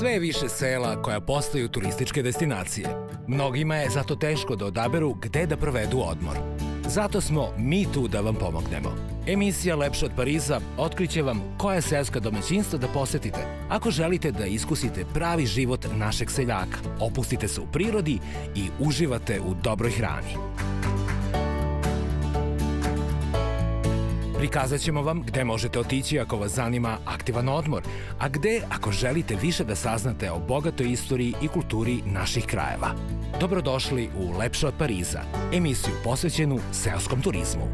Sve je više sela koja postaju turističke destinacije. Mnogima je zato teško da odaberu gde da provedu odmor. Zato smo mi tu da vam pomognemo. Emisija Lepše od Pariza otkriće vam koja seoska domaćinstva da posetite ako želite da iskusite pravi život našeg seljaka, opustite se u prirodi i uživate u dobroj hrani. Prikazat ćemo vam gde možete otići ako vas zanima aktivan odmor, a gde ako želite više da saznate o bogatoj istoriji i kulturi naših krajeva. Dobrodošli u Lepše od Pariza, emisiju posvećenu seoskom turizmu.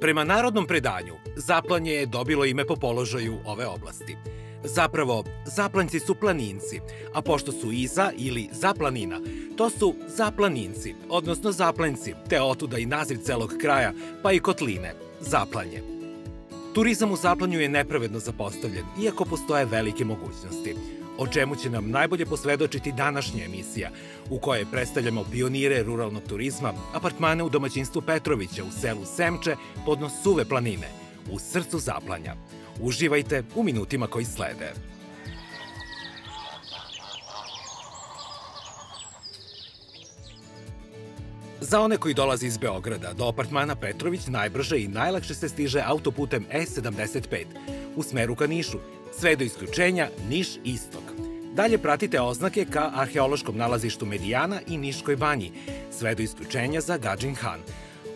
Prema narodnom predanju, Zaplanje je dobilo ime po položaju ove oblasti. Zapravo, Zaplanjci su planinci, a pošto su iza ili zaplanina, to su zaplaninci, odnosno Zaplanjci, te otuda i naziv celog kraja, pa i kotline, Zaplanje. Turizam u Zaplanju je nepravedno zapostavljen, iako postoje velike mogućnosti, o čemu će nam najbolje posvedočiti današnja emisija, u kojoj predstavljamo pionire ruralnog turizma, apartmane u domaćinstvu Petrovića u selu Semče podno Suve planine, u srcu Zaplanja. Uživajte u minutima koji slede. Za one koji dolaze iz Beograda, do apartmana Petrović najbrže i najlakše se stiže autoputem E75 u smeru ka Nišu, sve do isključenja Niš Istok. Dalje pratite oznake ka arheološkom nalazištu Medijana i Niškoj banji, sve do isključenja za Gadžin Han.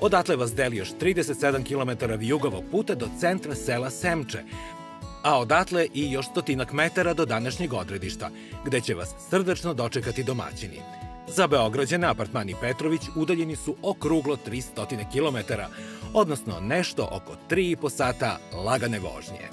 Odatle vas deli još 37 km vijugovog puta do centra sela Semče, a odatle i još 100 metara do današnjeg odredišta, gde će vas srdačno dočekati domaćini. Za Beograđane apartmani Petrović udaljeni su okruglo 300 km, odnosno nešto oko 3,5 sata lagane vožnje.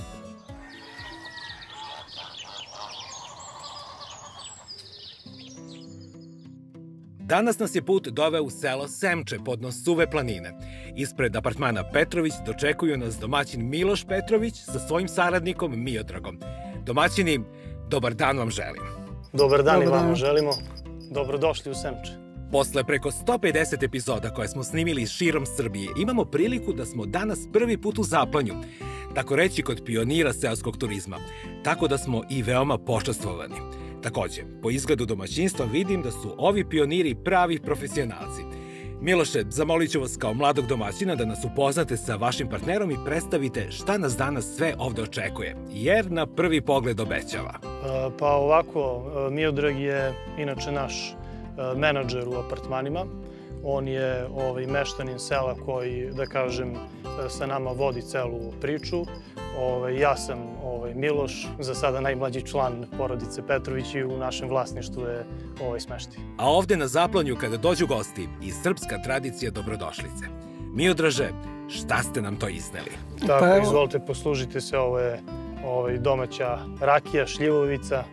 Danas nas je put doveo u selo Semče podno Suve planine. Ispred apartmana Petrović dočekuju nas domaćin Miloš Petrović sa svojim saradnikom Miodragom. Domaćini, dobar dan vam želim. Dobar dan i vama želimo. Dobrodošli u Semče. Posle preko 150 epizoda koje smo snimili širom Srbije, imamo priliku da smo danas prvi put u Zaplanju, tako reći kod pionira seoskog turizma, tako da smo i veoma počastvovani. Takođe, po izgledu domaćinstva vidim da su ovi pioniri pravi profesionalci. Miloše, zamolit ću vas kao mladog domaćina da nas upoznate sa vašim partnerom i predstavite šta nas danas sve ovde očekuje, jer na prvi pogled obećava. Pa ovako, Miodrag je inače naš menadžer u apartmanima. On je meštanin sela koji, da kažem, sa nama vodi celu priču. Ja sam Miloš, za sada najmlađi član porodice Petrović i u našem vlasništvu je smeštaj. A ovde na Zaplanju kada dođu gosti i srpska tradicija dobrodošlice. Miodraže, šta ste nam to izneli? Tako, izvolite, poslužite se, ovo je domaća rakija, šljivovica.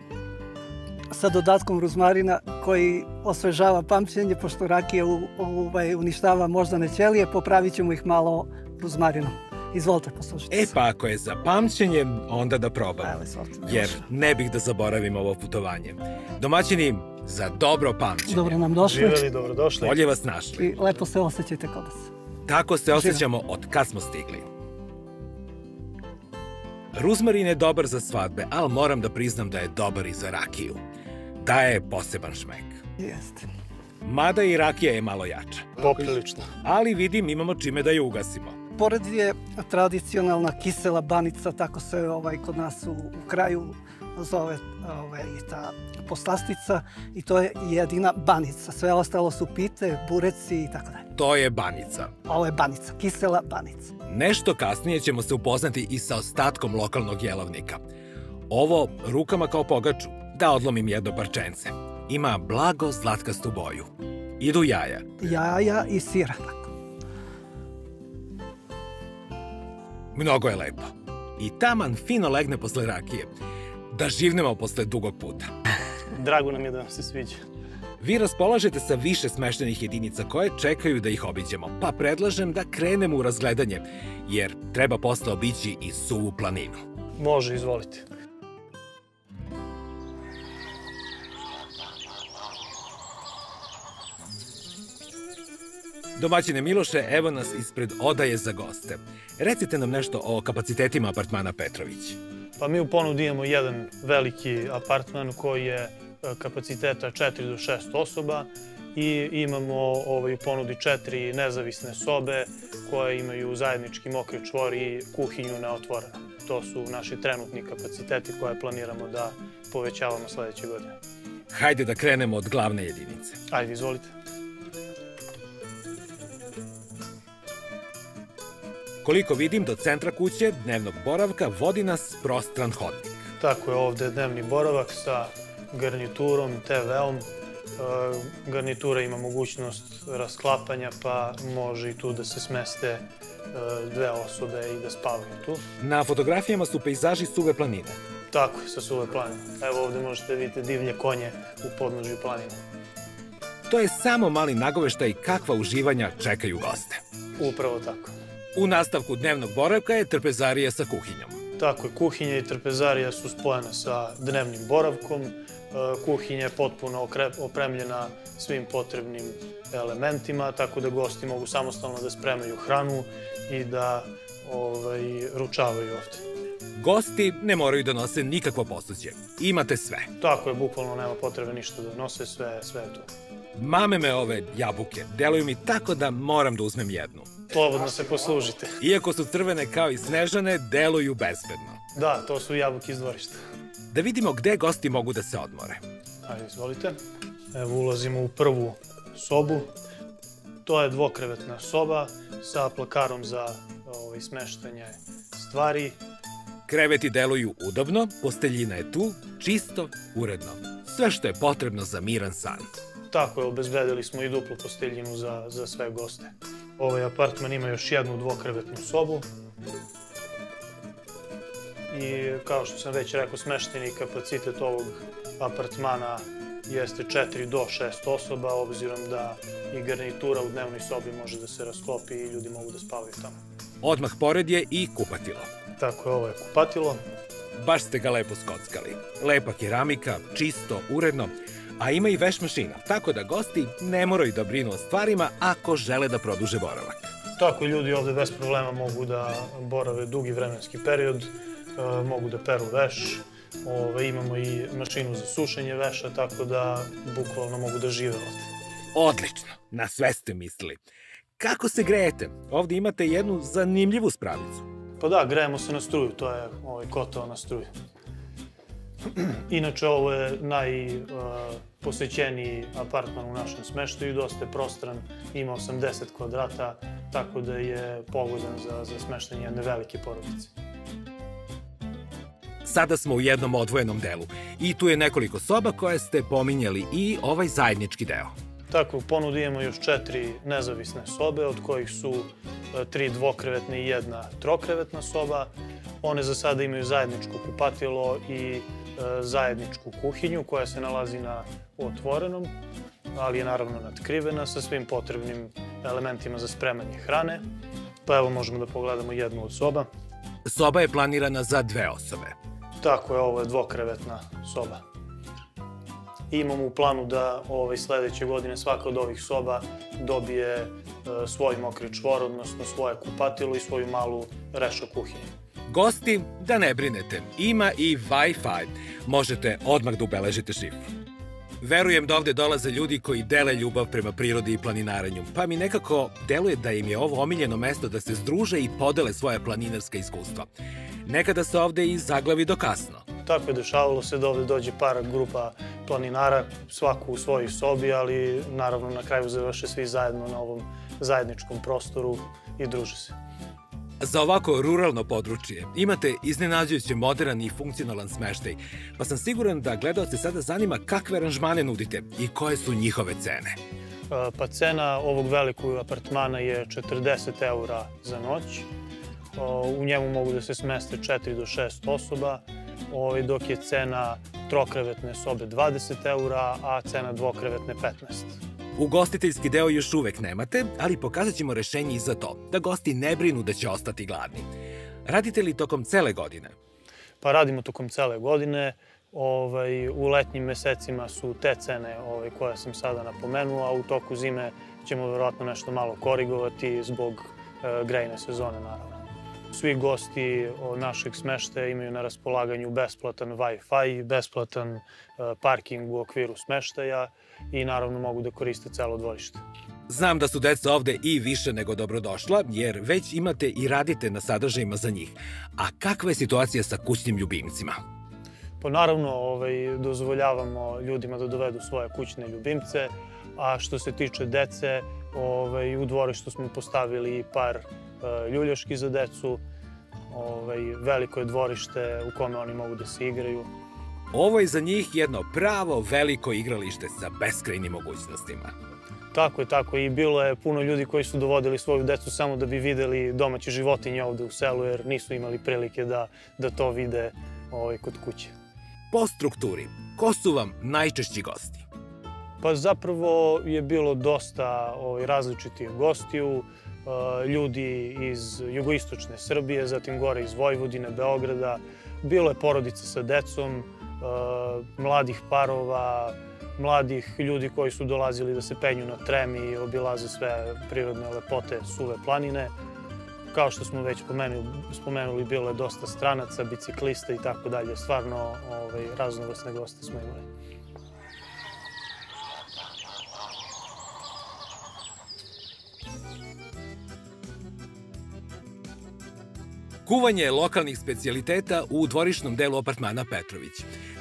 Sa dodatkom ruzmarina koji osvežava pamćenje, pošto rakija uništava moždane ćelije, popravit ćemo ih malo ruzmarinom. Izvolite, poslušajte. E pa ako je za pamćenje, onda da probam. Jer ne bih da zaboravim ovo putovanje. Domaćini, za dobro pamćenje. Dobro nam došli. Živeli, dobrodošli. Bolje vas našli. I lepo se osjećajte kod nas. Tako se osjećamo od kad smo stigli. Ruzmarin je dobar za svadbe, ali moram da priznam da je dobar i za rakiju. Daje poseban šmek. Jeste. Mada i rakija je malo jača. Poprilično. Ali vidim imamo čime da je ugasimo. Pored je tradicionalna kisela banica, tako se kod nas u kraju zove ta poslastica, i to je jedina banica. Sve ostalo su pite, bureci i tako dalje. To je banica. Ovo je banica, kisela banica. Nešto kasnije ćemo se upoznati i sa ostatkom lokalnog jelovnika. Ovo rukama kao pogaču, Da odlomim jedno parčence. Ima blago zlatkastu boju. Idu jaja. Jaja i sir. Mnogo je lepo. I taman fino legne posle rakije. Da živnemo posle dugog puta. Drago nam je da vam se sviđa. Vi raspolažete sa više smeštenih jedinica koje čekaju da ih obiđemo, pa predlažem da krenemo u razgledanje, jer treba posle obići i Suvu planinu. Može, izvolite. Domaćine Miloše, evo nas ispred odaje za goste. Recite nam nešto o kapacitetima apartmana Petrović. Pa mi u ponudi imamo jedan veliki apartman koji je kapaciteta 4 do 6 osoba i imamo u ponudi 4 nezavisne sobe koje imaju zajednički mokri čvor i kuhinju na otvoreno. To su naši trenutni kapaciteti koje planiramo da povećavamo sledeće godine. Hajde da krenemo od glavne jedinice. Ajde, izvolite. Koliko vidim, do centra kuće dnevnog boravka vodi nas prostran hodnik. Tako je, ovde dnevni boravak sa garniturom, TV-om. Garnitura ima mogućnost rasklapanja, pa može i tu da se smeste 2 osobe i da spavaju tu. Na fotografijama su pejzaži Suve planine. Tako je, sa Suve planine. Evo ovde možete vidjeti divlje konje u podnožju planine. To je samo mali nagoveštaj kakva uživanja čekaju goste. Upravo tako. U nastavku dnevnog boravka je trpezarija sa kuhinjom. Tako je, kuhinja i trpezarija su spojene sa dnevnim boravkom. Kuhinja je potpuno opremljena svim potrebnim elementima, tako da gosti mogu samostalno da spremaju hranu i da ručavaju ovde. Gosti ne moraju da nose nikakvo posuđe. Imate sve. Tako je, bukvalno nema potrebe ništa da nose, sve je tu. Mame me ove jabuke. Deluju mi tako da moram da uzmem jednu. Slobodno se poslužite. Iako su crvene kao i Snežane, deluju bezbedno. Da, to su jabuke iz dvorišta. Da vidimo gde gosti mogu da se odmore. Ajde, izvolite. Evo, ulazimo u prvu sobu. To je dvokrevetna soba sa plakarom za smeštanje stvari. Kreveti deluju udobno, posteljina je tu, čisto, uredno. Sve što je potrebno za miran san. Tako je, obezbedili smo i duplu posteljinu za sve goste. Ovaj apartman ima još jednu dvokrevetnu sobu. I kao što sam već rekao, smešteni kapacitet ovog apartmana jeste 4 do 6 osoba, obzirom da i garnitura u dnevnoj sobi može da se rasklopi i ljudi mogu da spavaju tamo. Odmah pored je i kupatilo. Tako je, ovo je kupatilo. Baš ste ga lepo skockali. Lepa keramika, čisto, uredno, a ima i veš mašina, tako da gosti ne moraju da brinu o stvarima ako žele da produže boravak. Tako, ljudi ovde bez problema mogu da borave dugi vremenski period, mogu da peru veš, imamo i mašinu za sušenje veša, tako da bukvalno mogu da žive ovde. Odlično, na sve ste mislili. Kako se grejete? Ovde imate jednu zanimljivu spravicu. Pa da, grejemo se na struju, to je kotao na struju. Inače, ovo je najposećeniji apartman u našem smeštaju, dosta je prostran, ima 80 kvadrata, tako da je pogodan za smeštanje jedne velike porodice. Sada smo u jednom odvojenom delu i tu je nekoliko soba koje ste pominjali i ovaj zajednički deo. Tako, u ponudi imamo još 4 nezavisne sobe, od kojih su 3 dvokrevetne i 1 trokrevetna soba. One za sada imaju zajedničko kupatilo i zajedničku kuhinju koja se nalazi na otvorenom, ali je naravno natkrivena sa svim potrebnim elementima za spremanje hrane. Pa evo možemo da pogledamo jednu od soba. Soba je planirana za 2 osobe. Tako je, ovo je dvokrevetna soba. Imamo u planu da sledeće godine svaka od ovih soba dobije svoj mokri čvor, odnosno svoje kupatilo i svoju malu rešo kuhinju. Gosti, da ne brinete, ima i Wi-Fi. Možete odmah da ubeležite šifru. Verujem da ovde dolaze ljudi koji dele ljubav prema prirodi i planinarenju, pa mi nekako deluje da im je ovo omiljeno mesto da se združe i podele svoje planinarska iskustva. Nekada se ovde i zaglavi do kasno. Tako je, dešavalo se da ovde dođe par grupa planinara, svaku u svojoj sobi, ali naravno na kraju završe svi zajedno na ovom zajedničkom prostoru i druže se. Za ovako ruralno područje imate iznenađujuće modern i funkcionalan smeštaj, pa sam siguran da gledaoce sada zanima kakve aranžmane nudite i koje su njihove cene. Pa cena ovog velikog apartmana je 40 € za noć. U njemu mogu da se smeste 4 do 6 osoba, dok je cena trokrevetne sobe 20 €, a cena dvokrevetne 15. Ugostiteljski deo još uvek nemate, ali pokazat ćemo rešenje i za to, da gosti ne brinu da će ostati gladni. Radite li tokom cele godine? Pa radimo tokom cele godine. U letnjim mesecima su te cene koje sam sada napomenuo, a u toku zime ćemo verovatno nešto malo korigovati zbog grejne sezone, naravno. Svi gosti našeg smeštaja imaju na raspolaganju besplatan Wi-Fi, besplatan parking u okviru smeštaja i naravno mogu da koriste celo dvorište. Znam da su deca ovde i više nego dobrodošla, jer već imate i radite na sadržajima za njih. A kakva je situacija sa kućnim ljubimcima? Pa naravno, dozvoljavamo ljudima da dovedu svoje kućne ljubimce, a što se tiče dece, u dvorištu smo postavili par ljuljaški za decu, veliko je dvorište u kome oni mogu da se igraju. Ovo je za njih jedno pravo veliko igralište sa beskrajnim mogućnostima. Tako je. I bilo je puno ljudi koji su dovodili svoju decu samo da bi videli domaće životinje ovde u selu, jer nisu imali prilike da to vide kod kuće. Po strukturi, ko su vam najčešći gosti? Pa zapravo je bilo dosta različitih gostiju, ljudi iz jugoistočne Srbije, zatim gore iz Vojvodine, Beograda. Bilo je porodica sa decom, mladih parova, mladih ljudi koji su dolazili da se penju na Trem i obilaze sve prirodne lepote Suve planine. Kao što smo već spomenuli, bilo je dosta stranaca, biciklista i tako dalje. Stvarno raznovrsne goste smo imali. Kuvanje lokalnih specijaliteta u dvorišnom delu apartmana Petrović.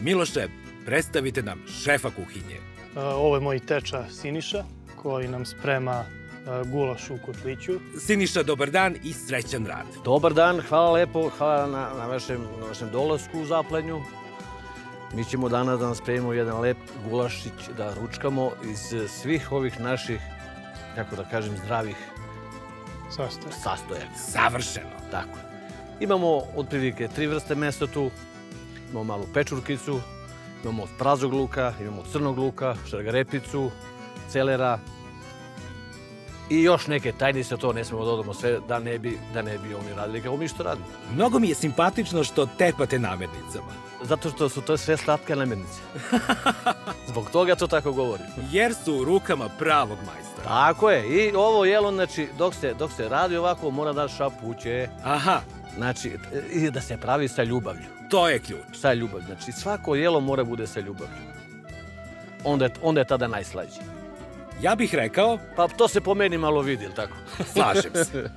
Miloše, predstavite nam šefa kuhinje. Ovo je moj teča Siniša, koji nam sprema gulaš u kotliću. Siniša, dobar dan i srećan rad. Dobar dan, hvala lepo, hvala na vašem dolasku u Zaplenju. Mi ćemo danas da nam spremimo jedan lep gulašić, da ručkamo iz svih ovih naših, kako da kažem, zdravih sastojaka. Savršeno. Tako. Imamo otprilike 3 vrste mesa tu, imamo malu pečurkicu, imamo od prazog luka, imamo od crnog luka, šargarepicu, celera i još neke tajnice, to ne smemo da dodamo sve da ne bi oni radili kako mi što radimo. Mnogo mi je simpatično što tepate namirnicama. Zato što su to sve slatke namirnice. Zbog toga to tako govorim. Jer su u rukama pravog majstora. Tako je. I ovo jelo, znači, dok se radi ovako, mora da šapuće. Aha. Znači, i da se pravi sa ljubavlju. To je ključ. Sa ljubavlju. Znači, svako jelo mora bude sa ljubavlju. Onda je tada najslađe. Ja bih rekao... Pa to se po meni malo vidi, ili tako? Slažem se.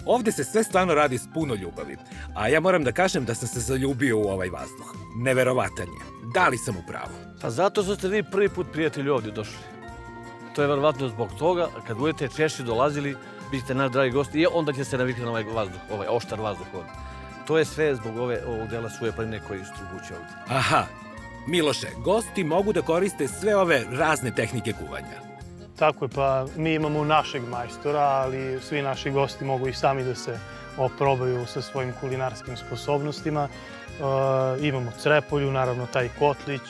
Ovde se sve stvarno radi s puno ljubavi. A ja moram da kažem da sam se zaljubio u ovaj vazduh. Neverovatan je. Da li sam u pravu? Pa zato što ste vi prvi put, prijatelji, ovdje došli. To je verovatno zbog toga, kad budete češće dolazili, bit ćete naš dragi gosti i onda će se navikli na ovaj vazduh, ovaj oštar vazduh ovdje. To je sve zbog ovog dela Suve planine koji struguće ovdje. Aha. Miloše, gosti mogu da koriste sve ove razne tehnike kuvanja. Tako je, pa mi imamo našeg majstora, ali svi naši gosti mogu i sami da se oprobaju sa svojim kulinarskim sposobnostima. Imamo crepolju, naravno taj kotlić,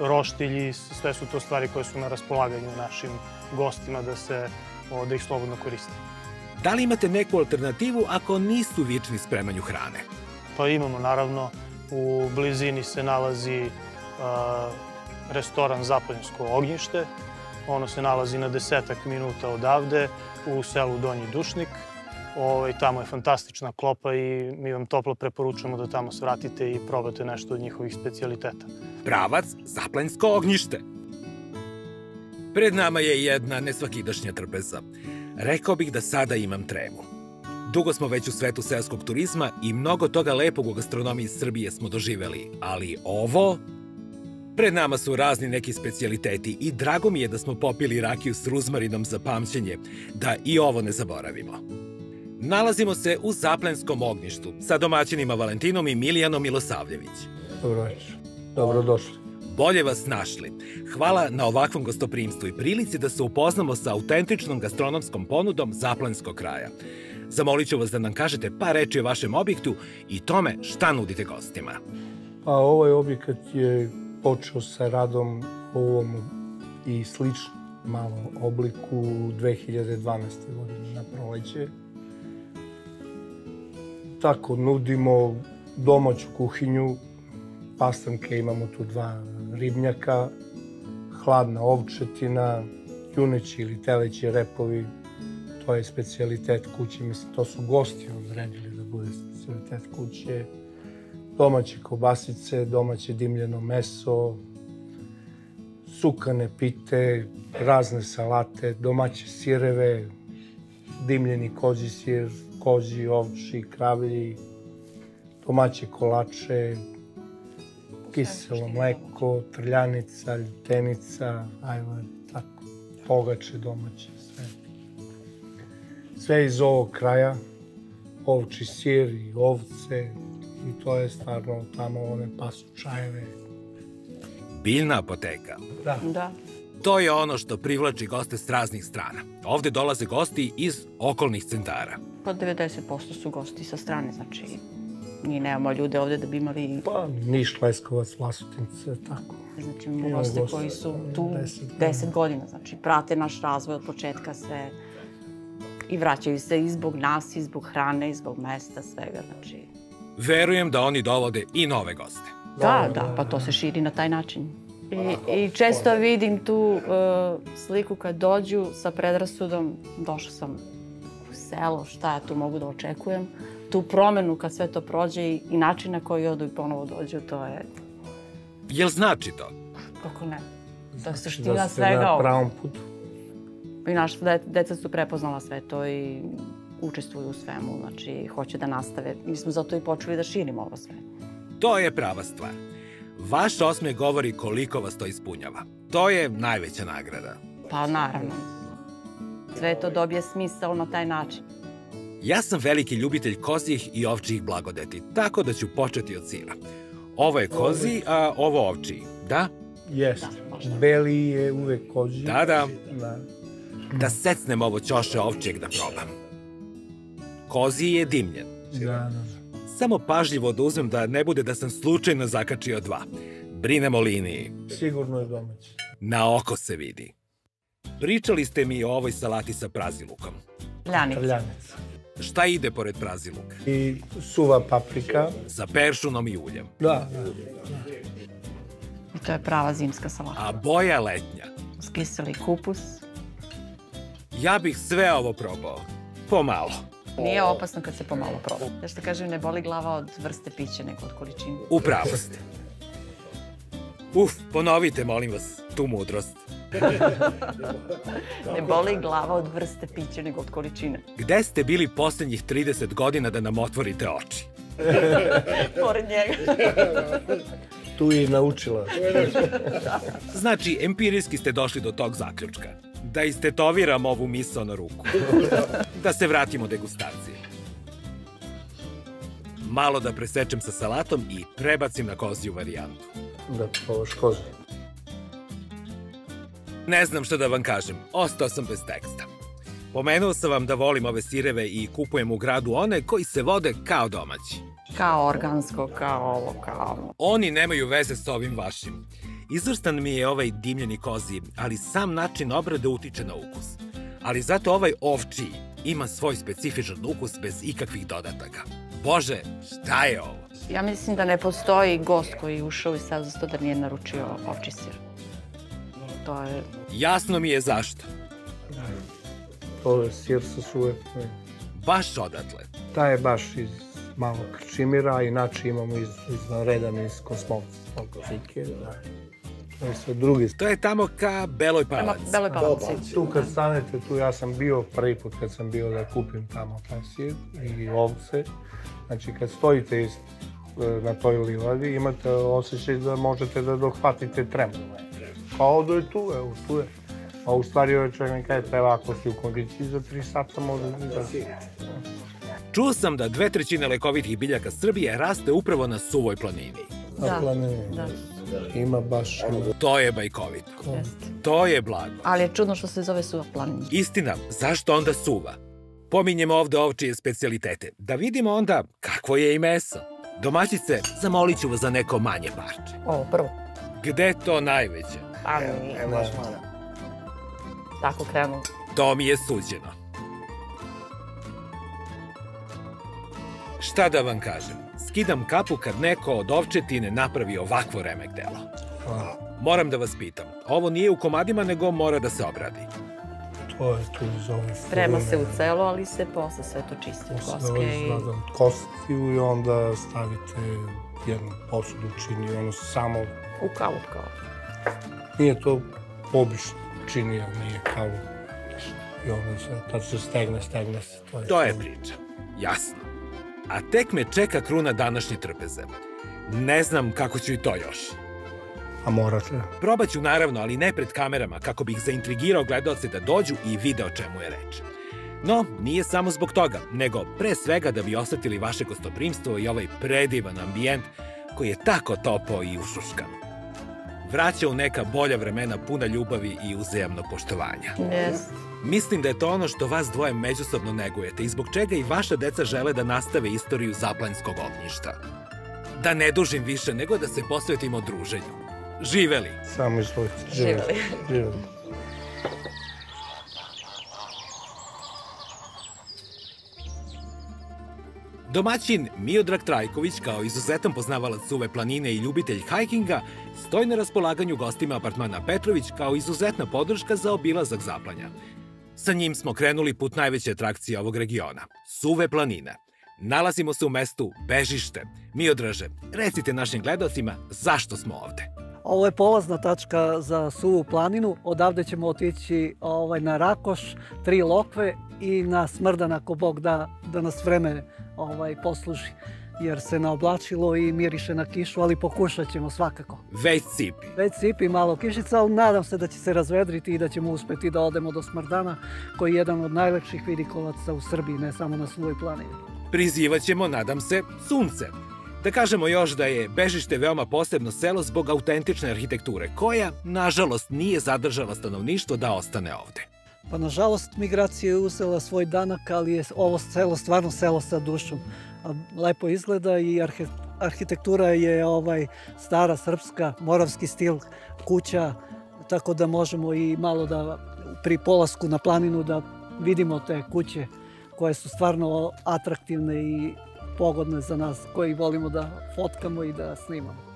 roštilji, sve su to stvari koje su na raspolaganju našim gostima da ih slobodno koriste. Da li imate neku alternativu ako nisu vični spremanju hrane? Pa imamo, naravno. U blizini se nalazi restoran Zaplenjsko ognjište. Ono se nalazi na 10 minuta odavde u selu Donji Dušnik. Tamo je fantastična klopa i mi vam toplo preporučujemo da tamo svratite i probate nešto od njihovih specijaliteta. Pravac Zaplenjsko ognjište. Pred nama je jedna nesvakidašnja trpeza. Rekao bih da sada imam tremu. Dugo smo već u svetu seoskog turizma i mnogo toga lepog u gastronomiji Srbije smo doživeli, ali ovo... Pred nama su razni neki specijaliteti i drago mi je da smo popili rakiju s ruzmarinom za pamćenje, da i ovo ne zaboravimo. Nalazimo se u Zaplenskom ognjištu sa domaćinima Valentinom i Milijanom Milosavljević. Dobro večer. Dobrodošli. Bolje vas našli. Hvala na ovakvom gostoprimstvu i prilici da se upoznamo sa autentičnom gastronomskom ponudom Zaplenskog kraja. Zamolit ću vas da nam kažete par reči o vašem objektu i tome šta nudite gostima. Pa ovaj objekat je počeo sa radom u ovom i sličnom malom obliku 2012. godine na proleće. Tako, nudimo domaću kuhinju, pastanke, imamo tu 2 ribnjaka, hladna ovčetina, juneći ili teleći repovi, to je specijalitet kuće, mislim, to su gosti odredili da bude specijalitet kuće, domaće kobasice, domaće dimljeno meso, sukane pite, razne salate, domaće sireve, dimljeni kozji sir, kozji, ovčji, kravlji, domaće kolače, kiselo mleko, trljanica, ljutenica, ajvar, tako, pogače domaće, sve. Sve iz ovog kraja, ovčji sir i ovce, i to je stvarno tamo one pasu čajeve. Biljna apoteka. Da. To je ono što privlači goste s raznih strana. Ovde dolaze gosti iz okolnih centara. Pa 90% su gosti sa strane, znači mi nemamo ljude ovde da bi imali... Pa Niš, Leskovac, Vlasotince, tako. Znači imamo goste koji su tu 10 godina, znači prate naš razvoj od početka sve i vraćaju se i zbog nas, i zbog hrane, i zbog mesta, svega, znači... Verujem da oni dovode i nove goste. Da, pa to se širi na taj način. I često vidim tu sliku kad dođu sa predrasudom, došla sam u selo, šta ja tu mogu da očekujem. Tu promenu kad sve to prođe i način na koji odu i ponovo dođu, to je... Jel znači to? Kako ne? To je Da suština ste svega na ovo. pravom putu. I naša deca su prepoznala sve to i učestvuju u svemu, znači hoće da nastave. Mi smo zato i počeli da širimo ovo sve. To je prava stvar. Vaš osmeh govori koliko vas to ispunjava. To je najveća nagrada. Pa naravno. Sve to dobije smisao na taj način. Ja sam veliki ljubitelj kozjih i ovčjih blagodeti, tako da ću početi od sira. Ovo je kozji, a ovo ovčiji. Da? Jeste. Beli je uvek kozji. Da. Da secnem ovo ćoše ovčijeg da probam. Kozji je dimljen. Da. Samo pažljivo da uzmem da ne bude da sam slučajno zakačio 2. Brinem o liniji. Sigurno je domaći. Na oko se vidi. Pričali ste mi o ovoj salati sa prazilukom. Trljanica. Šta ide pored praziluka? I suva paprika. Sa peršunom i uljem. Da. I to je prava zimska salata. A boja letnja. Skiseli kupus. Ja bih sve ovo probao. Pomalo. Nije opasno kad se pomalo proba. Ja što kažem, ne boli glava od vrste pića nego od količine. Upravo ste. Ponovite, molim vas, tu mudrost. Ne boli glava od vrste pića nego od količine. Gde ste bili poslednjih 30 godina da nam otvorite oči? Pored njega. Tu je i naučila. Znači, empirijski ste došli do tog zaključka. Da istetoviram ovu misao na ruku. Da se vratimo degustaciji. Malo da presečem sa salatom i prebacim na koziju varijantu. Da probaš koziju. Ne znam šta da vam kažem, ostao sam bez teksta. Pomenuo sam vam da volim ove sireve i kupujem u gradu one koji se vode kao domaći. Kao organsko, kao ovo, kao ono. Oni nemaju veze s ovim vašim. Izvrstan mi je ovaj dimljeni kozji, ali sam način obrade utiče na ukus. Ali zato ovaj ovčiji ima svoj specifičan ukus bez ikakvih dodataka. Bože, šta je ovo? Ja mislim da ne postoji gost koji je ušao i sad za to da nije naručio ovči sir. To je... Jasno mi je zašto. To je sir sa suvetne. Baš odatle. Ta je baš iz malog Krčimira, inače imamo izvanredan iz Kosmovca, Zike, da. To je sve drugi. To je tamo ka Beloj Palanci. Beloj Palanci. Tu kad stanete, tu ja sam bio prvi put kad sam bio da kupim tamo taj sir i ovce. Znači kad stojite na toj livadi imate osjećaj da možete da dohvatite trem. Kao da je tu, evo tu je. A u stvari ovaj čovjek mi kaže treba ako si u kondiciji za 3 sata može da Čuo sam da 2/3 lekovitih biljaka Srbije raste upravo na Suvoj planini. Na planini. Ima baš... To je bajkovito. To je blago. Ali je čudno što se zove Suva planina. Istina, zašto onda suva? Pominjemo ovde ovčije specijalitete. Da vidimo onda kakvo je i meso. Domaćice, zamolit ću vas za neko manje parče. Ovo prvo. Gde to najveće? Ali nije baš malo. Tako krenulo. To mi je suđeno. Šta da vam kažem? Skidam kapu kad neko od ovčetine napravi ovakvo remek delo. Moram da vas pitam, ovo nije u komadima, nego mora da se obradi. To je tu iz ove... Sprema se u celo, ali se posle sve to čisti od koske i... Kostiju i onda stavite jednu posudu čini, ono samo... U kavu kao. Nije to obično čini, ali nije kavu. I onda se, tad se stegne se. To je priča, jasno. A tek me čeka kruna današnje trpeze. Ne znam kako ću i to još. A morate. Probat ću naravno, ali ne pred kamerama, kako bih zaintrigirao gledaoce da dođu i vide o čemu je reč. No, nije samo zbog toga, nego pre svega da bi osetili vaše gostoprimstvo i ovaj predivan ambijent koji je tako topao i ušuškan. Vraća u neka bolja vremena puna ljubavi i uzajamnog poštovanja. Yes. Mislim da je to ono što vas dvoje međusobno negujete i zbog čega i vaša deca žele da nastave istoriju Zaplanjskog ognjišta. Da ne dužim više, nego da se posvetimo druženju. Živeli! Samo izvolite. Živeli. Domaćin Miodrag Trajković, kao izuzetan poznavalac Suve planine i ljubitelj hajkinga, stoji na raspolaganju gostima apartmana Petrović kao izuzetna podrška za obilazak Zaplanja. Sa njim smo krenuli put najveće atrakcije ovog regiona, Suve planine. Nalazimo se u mestu Bežište. Miodraže, recite našim gledalcima zašto smo ovde. Ovo je polazna tačka za Suvu planinu. Odavde ćemo otići na Rakoš, 3 lokve i na Smrdan ako Bog da nas vreme posluži. Jer se naoblačilo i miriše na kišu, ali pokušat ćemo svakako. Već cipi. Već cipi malo kišica, ali nadam se da će se razvedriti i da ćemo uspeti da odemo do Smrdana, koji je jedan od najlepših vidikolaca u Srbiji, ne samo na Suvoj planini. Prizivat ćemo, nadam se, sunce. Da kažemo još da je Bežište veoma posebno selo zbog autentične arhitekture, koja, nažalost, nije zadržala stanovništvo da ostane ovde. Pa, nažalost, migracija je uzela svoj danak, ali je ovo selo stvarno selo sa dušom. Lepo izgleda i arhitektura je stara srpska, moravski stil kuća, tako da možemo i malo da pri polasku na planinu da vidimo te kuće koje su stvarno atraktivne i pogodne za nas koji volimo da fotkamo i da snimamo.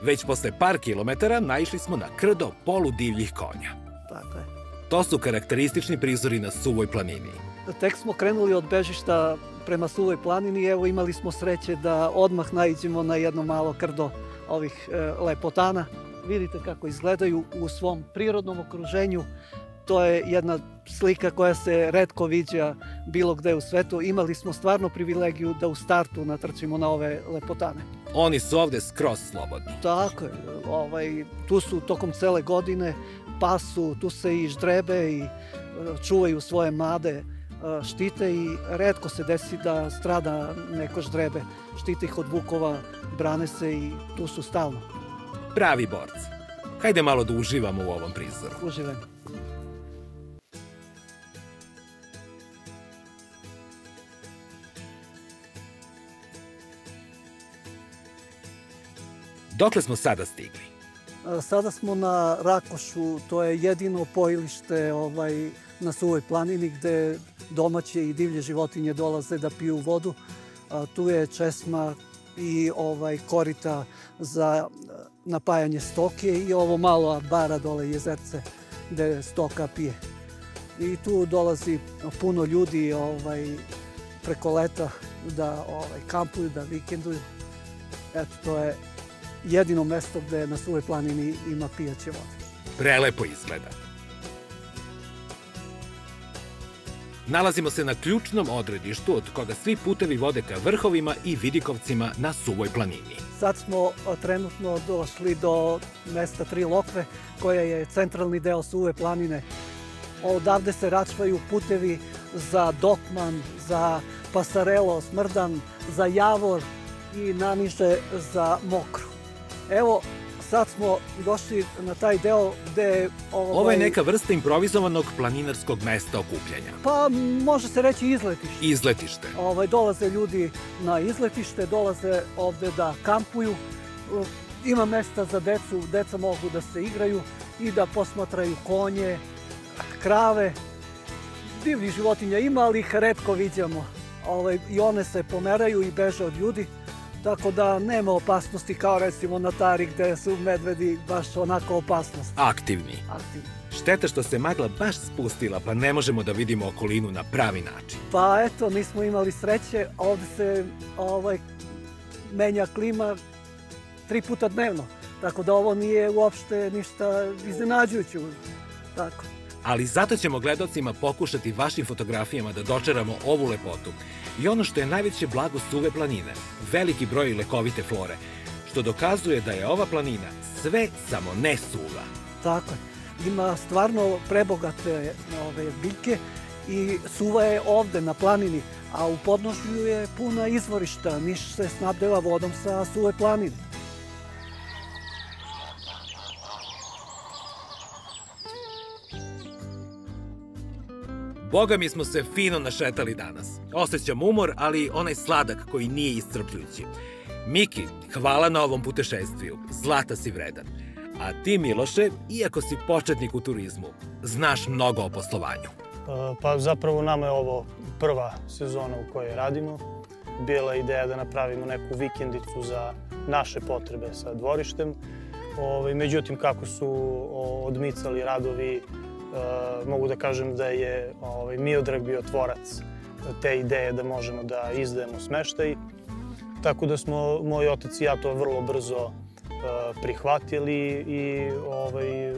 Već posle par kilometara naišli smo na krdo poludivljih konja. Tako je. To su karakteristični prizori na Suvoj planini. Tek smo krenuli od Bežišta prema Suvoj planini i evo imali smo sreće da odmah naiđemo na jedno malo krdo ovih lepotana. Vidite kako izgledaju u svom prirodnom okruženju. To je jedna slika koja se retko viđa bilo gde u svetu. Imali smo stvarno privilegiju da u startu natrčimo na ove lepotane. Oni su ovde skroz slobodni. Tako je. Tu su tokom cele godine, pasu, tu se i ždrebe i čuvaju svoje mlade, štite i retko se desi da strada neko ždrebe. Štite ih od vukova, brane se i tu su stalno. Pravi borci. Hajde malo da uživamo u ovom prizoru. Uživajmo. Dokle smo sada stigli? Sada smo na Rakošu, to je jedino pojilište na Suvoj planini gde domaće i divlje životinje dolaze da piju vodu. Tu je česma i korita za napajanje stoke i ovo malo bara dole jezerce gde stoka pije. I tu dolazi puno ljudi preko leta da kampuju, da vikenduju. Eto, to je jedino mesto gde na Suvoj planini ima pijaće vode. Prelepo izgleda. Nalazimo se na ključnom odredištu od koga svi putevi vode ka vrhovima i vidikovcima na Suvoj planini. Sad smo trenutno došli do mesta 3 lokve, koja je centralni deo Suve planine. Odavde se račvaju putevi za Dokman, za Pasarelo, Smrdan, za Javor i naniže za Mokru. Evo, sad smo došli na taj deo gde... Ovo je neka vrsta improvizovanog planinarskog mesta okupljanja. Pa, može se reći izletište. Izletište. Dolaze ljudi na izletište, dolaze ovde da kampuju. Ima mesta za decu, deca mogu da se igraju i da posmatraju konje, krave. Divnih životinja ima, ali ih retko viđamo. I one se pomeraju i beže od ljudi. Tako da nema opasnosti kao recimo na Tari gde su medvedi baš onako opasnost. Aktivni. Šteta što se magla baš spustila pa ne možemo da vidimo okolinu na pravi način. Pa eto, nismo imali sreće. Ovde se menja klima 3 puta dnevno. Tako da ovo nije uopšte ništa iznenađujuće. Tako. Ali zato ćemo gledalcima pokušati vašim fotografijama da dočaramo ovu lepotu. I ono što je najveće blago Suve planine, veliki broj lekovite flore, što dokazuje da je ova planina sve samo ne suva. Tako je. Ima stvarno prebogate biljke i suva je ovde na planini, a u podnožju je puna izvorišta. Niš se snabdeva vodom sa Suve planine. Boga mi smo se fino našetali danas. Osjećam umor, ali onaj sladak koji nije iscrpljujući. Miki, hvala na ovom putešestviju. Zlata si vredan. A ti, Miloše, iako si početnik u turizmu, znaš mnogo o poslovanju. Pa zapravo nama je ovo prva sezona u kojoj radimo. Bila je ideja da napravimo neku vikendicu za naše potrebe sa dvorištem. Međutim, kako su odmicali radovi, mogu da kažem da je Miodrag bio tvorac te ideje da možemo da izdajemo smeštaj. Tako da smo moj otac i ja to vrlo brzo prihvatili i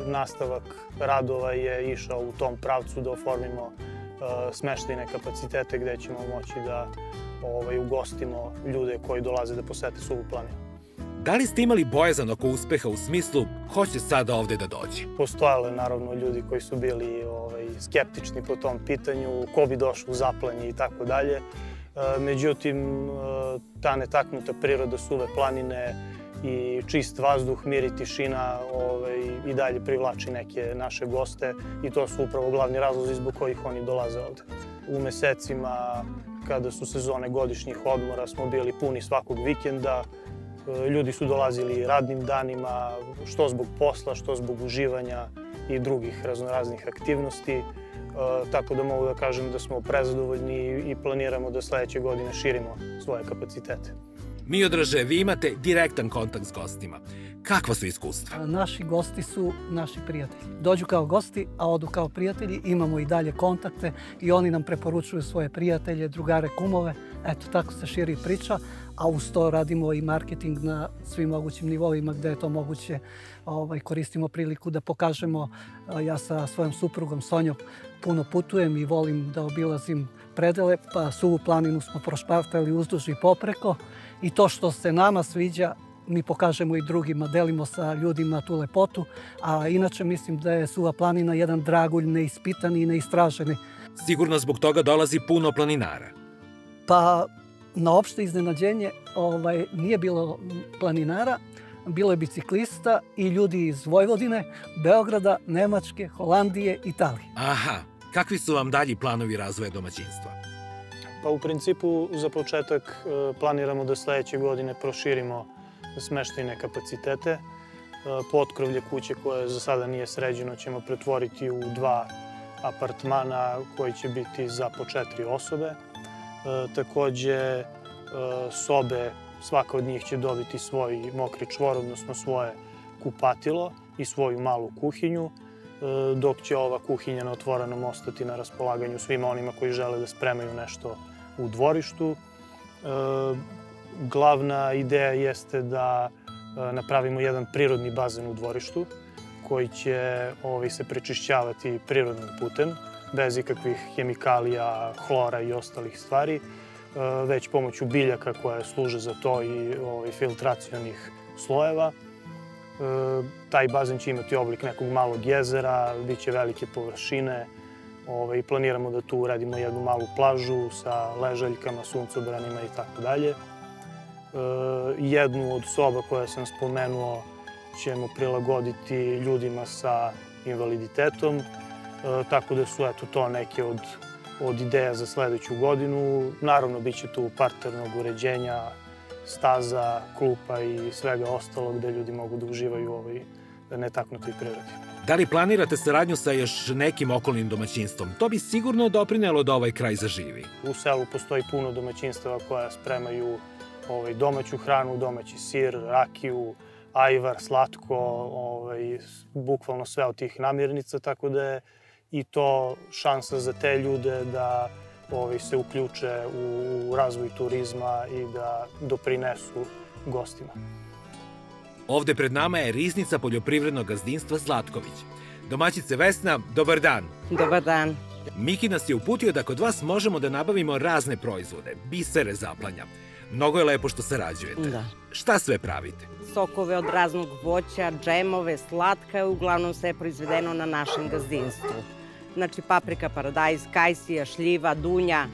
nastavak radova je išao u tom pravcu da oformimo smeštajne kapacitete gde ćemo moći da ugostimo ljude koji dolaze da posete Suvu planinu. Da li ste imali bojazan oko uspeha u smislu ko će sada ovde da dođe? Postojale naravno ljudi koji su bili skeptični po tom pitanju, ko bi došao u zaplanje i tako dalje. Međutim, ta netaknuta priroda Suve planine i čist vazduh, mir i tišina i dalje privlači neke naše goste i to su upravo glavni razlozi zbog kojih oni dolaze ovde. U mesecima kada su sezone godišnjih odmora smo bili puni svakog vikenda. Ljudi su dolazili radnim danima, što zbog posla, što zbog uživanja i drugih raznoraznih aktivnosti. Tako da mogu da kažem da smo prezadovoljni i planiramo da sledeće godine širimo svoje kapacitete. Miodraže, vi imate direktan kontakt s gostima. Kakva su iskustva? Naši gosti su naši prijatelji. Dođu kao gosti, a odu kao prijatelji. Imamo i dalje kontakte i oni nam preporučuju svoje prijatelje, drugare, kumove. Eto, tako se širi priča. A uz to radimo i marketing na svim mogućim nivoima gde je to moguće. Koristimo priliku da pokažemo. Ja sa svojom suprugom Sonjom puno putujem i volim da obilazim predele, pa Suvu planinu smo prošpartali uzduž i popreko. I to što se nama sviđa, mi pokažemo i drugima, delimo sa ljudima tu lepotu, a inače mislim da je Suva planina jedan dragulj neispitani i neistraženi. Sigurno zbog toga dolazi puno planinara. Pa na opšte iznenađenje nije bilo planinara, bilo je biciklista i ljudi iz Vojvodine, Beograda, Nemačke, Holandije, Italije. Aha, kakvi su vam dalji planovi razvoja domaćinstva? Pa u principu za početak planiramo da sledeće godine proširimo smeštajne kapacitete. Potkrovlje kuće koje za sada nije sređeno ćemo pretvoriti u 2 apartmana koji će biti za po 4 osobe. Takođe, sobe, svaka od njih će dobiti svoj mokri čvor, odnosno svoje kupatilo i svoju malu kuhinju, dok će ova kuhinja na otvorenom ostati na raspolaganju svima onima koji žele da spremaju nešto u dvorištu. Glavna ideja jeste da napravimo jedan prirodni bazen u dvorištu koji će se prečišćavati prirodnim putem, bez ikakvih hemikalija, hlora i ostalih stvari, već pomoću biljaka koje služe za to i filtracionih slojeva. Taj bazen će imati oblik nekog malog jezera, bit će velike površine, Planiramo da tu uradimo jednu malu plažu sa ležaljkama, suncobranima i tako dalje. Jednu od soba koje sam spomenuo ćemo prilagoditi ljudima sa invaliditetom, tako da su to neke od ideja za sledeću godinu. Naravno, bit će tu parternog uređenja, staza, klupa i svega ostalog gde ljudi mogu da uživaju u ovoj netaknutoj prirodi. Da li planirate saradnju sa još nekim okolnim domaćinstvom? To bi sigurno doprinelo da ovaj kraj zaživi. U selu postoji puno domaćinstava koja spremaju domaću hranu, domaći sir, rakiju, ajvar, slatko, bukvalno sve od tih namirnica, tako da je i to šansa za te ljude da se uključe u razvoj turizma i da doprinesu gostima. Ovde pred nama je riznica poljoprivrednog gazdinstva Zlatković. Domaćice Vesna, dobar dan. Dobar dan. Miki nas je uputio da kod vas možemo da nabavimo razne proizvode, bisere zaplanja. Mnogo je lepo što sarađujete. Da. Šta sve pravite? Sokove od raznog voća, džemove, slatka, uglavnom sve je proizvedeno na našem gazdinstvu. Znači paprika, paradajz, kajsija, šljiva, dunja,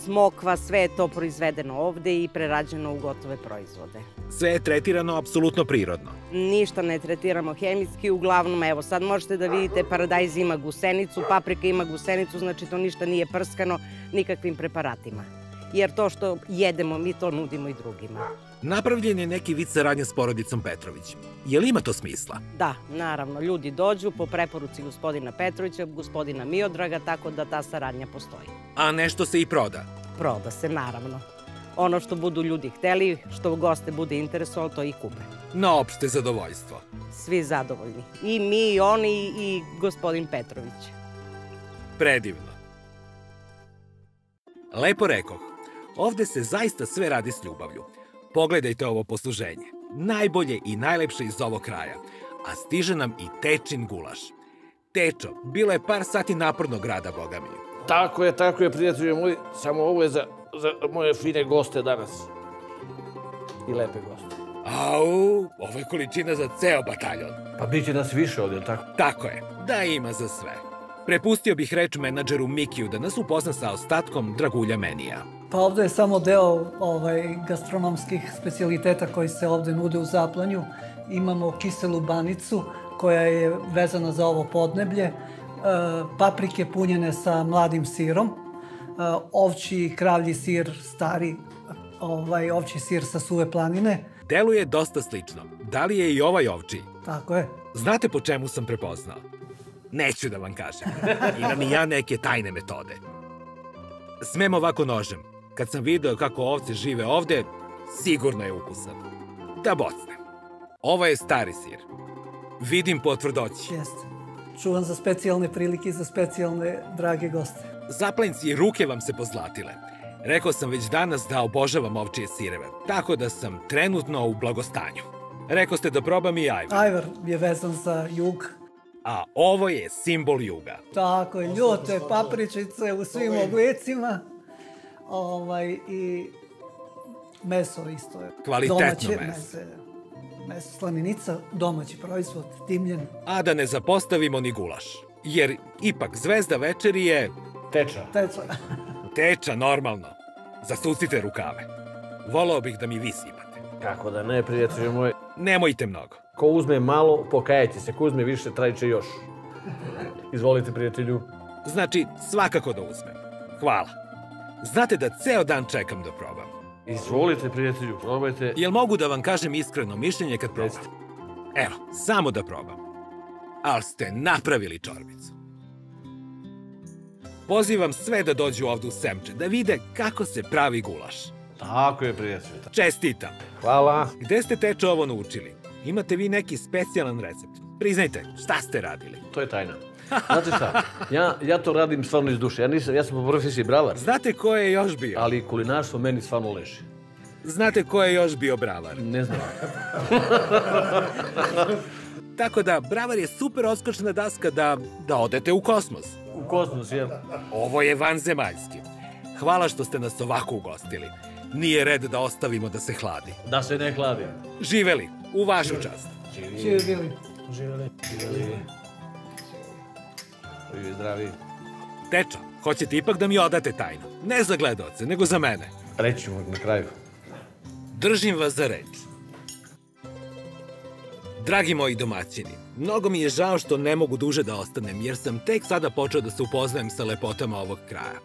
smokva, sve je to proizvedeno ovde i prerađeno u gotove proizvode. Sve je tretirano apsolutno prirodno. Ništa ne tretiramo hemijski, uglavnom, evo sad možete da vidite, paradajz ima gusenicu, paprika ima gusenicu, znači to ništa nije prskano nikakvim preparatima. Jer to što jedemo, mi to nudimo i drugima. Napravljen je neki vid saradnje s porodicom Petrović. Je li ima to smisla? Da, naravno. Ljudi dođu po preporuci gospodina Petrovića, gospodina Miodraga, tako da ta saradnja postoji. A nešto se i proda? Proda se, naravno. Ono što budu ljudi hteli, što goste bude interesovalo, to i kupe. Na opšte zadovoljstvo. Svi zadovoljni. I mi, i oni, i gospodin Petrović. Predivno. Lepo rekoh, ovde se zaista sve radi s ljubavlju. Pogledajte ovo posluženje. Najbolje i najlepše iz ovog kraja. A stiže nam i tečin gulaš. Tečo, bilo je par sati napornog rada, boga mi. Tako je, prijatelji moji. Samo ovo je za moje fine goste danas. I lepe goste. Au, ovo je količina za ceo bataljon. Pa bit će nas više ovdje, tako? Tako je, da ima za sve. Prepustio bih reč menadžeru Mikiju da nas upozna sa ostatkom dragulja menija. Pa ovde je samo deo gastronomskih specijaliteta koji se ovde nude u Zaplanju. Imamo kiselu banicu koja je vezana za ovo podneblje, paprike punjene sa mladim sirom, ovčji i kravlji sir, stari ovčji sir sa Suve planine. Deluje dosta slično. Da li je i ovaj ovčiji? Tako je. Znate po čemu sam prepoznao? Neću da vam kažem. Imam i ja neke tajne metode. Smem ovako nožem. Kad sam video kako ovce žive ovde, sigurno je ukusan. Da bocnem. Ovo je stari sir. Vidim po tvrdoći. Jeste. Čuvan za specijalne prilike i za specijalne drage goste. Zaplanjci, ruke vam se pozlatile. Rekao sam već danas da obožavam ovčije sireve, tako da sam trenutno u blagostanju. Rekao ste da probam i ajvar. Ajvar je vezan za jug. A ovo je simbol juga. Tako je, ljute papričice u svim oblicima. I meso isto je. Kvalitetno meso. Meso slaninica, domaći proizvod, dimljen. A da ne zapostavimo ni gulaš. Jer ipak zvezda večeri je... Teča. Teča, normalno. Zasucite rukave. Volao bih da mi vi sipate. Kako da ne, prijatelji moji. Nemojte mnogo. Ko uzme malo, pokajajte se. Ko uzme više, trajiće još. Izvolite, prijatelju. Znači, svakako da uzmem. Hvala. Znate da ceo dan čekam da probam. Izvolite, prijatelju, probajte. Jel mogu da vam kažem iskreno mišljenje kad probam? Evo, samo da probam. Ali ste napravili čorbicu. Pozivam sve da dođu ovde u Semče, da vide kako se pravi gulaš. Tako je, prijatelju. Čestitam. Hvala. Gde ste Tečo ovo naučili? Imate vi neki specijalan recept? Priznajte, šta ste radili? To je tajna. Znate šta, ja to radim stvarno iz duše. Ja sam po profesiji bravar. Znate ko je još bio? Ali kulinarstvo meni stvarno leži. Znate ko je još bio bravar? Ne znam. Tako da, bravar je super odskočna daska da odete u kosmos. U kosmos, jel? Ovo je vanzemaljski. Hvala što ste nas ovako ugostili. Nije red da ostavimo da se hladi. Da se ne hladi. Živeli, u vašu čast. Živeli. Živeli. Živi zdravi. Tečo, hoćete ipak da mi odate tajnu? Ne za gledaoce, nego za mene. Reći ću na kraju. Držim vas za reč. Dragi moji domaćini, mnogo mi je žao što ne mogu duže da ostanem, jer sam tek sada počeo da se upoznajem sa lepotama ovog kraja.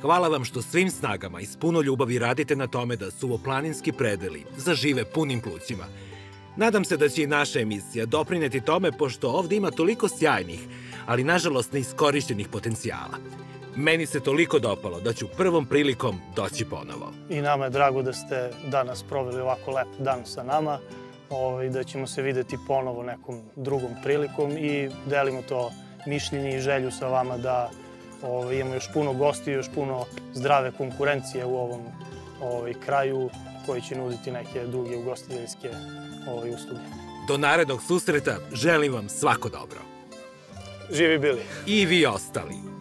Hvala vam što svim snagama i s puno ljubavi radite na tome da suvoplaninski predeli zažive punim plućima. Nadam se da će i naša emisija doprineti tome, pošto ovde ima toliko sjajnih, ali nažalost neiskorišćenih potencijala. Meni se toliko dopalo da ću prvom prilikom doći ponovo. I nama je drago da ste danas proveli ovako lep dan sa nama, da ćemo se videti ponovo nekom drugom prilikom i delimo to mišljenje i želju sa vama da imamo još puno gosti, još puno zdrave konkurencije u ovom kraju koji će nuditi neke druge ugostiteljske usluge. Do narednog susreta želim vam svako dobro. Živi bili! I vi ostali!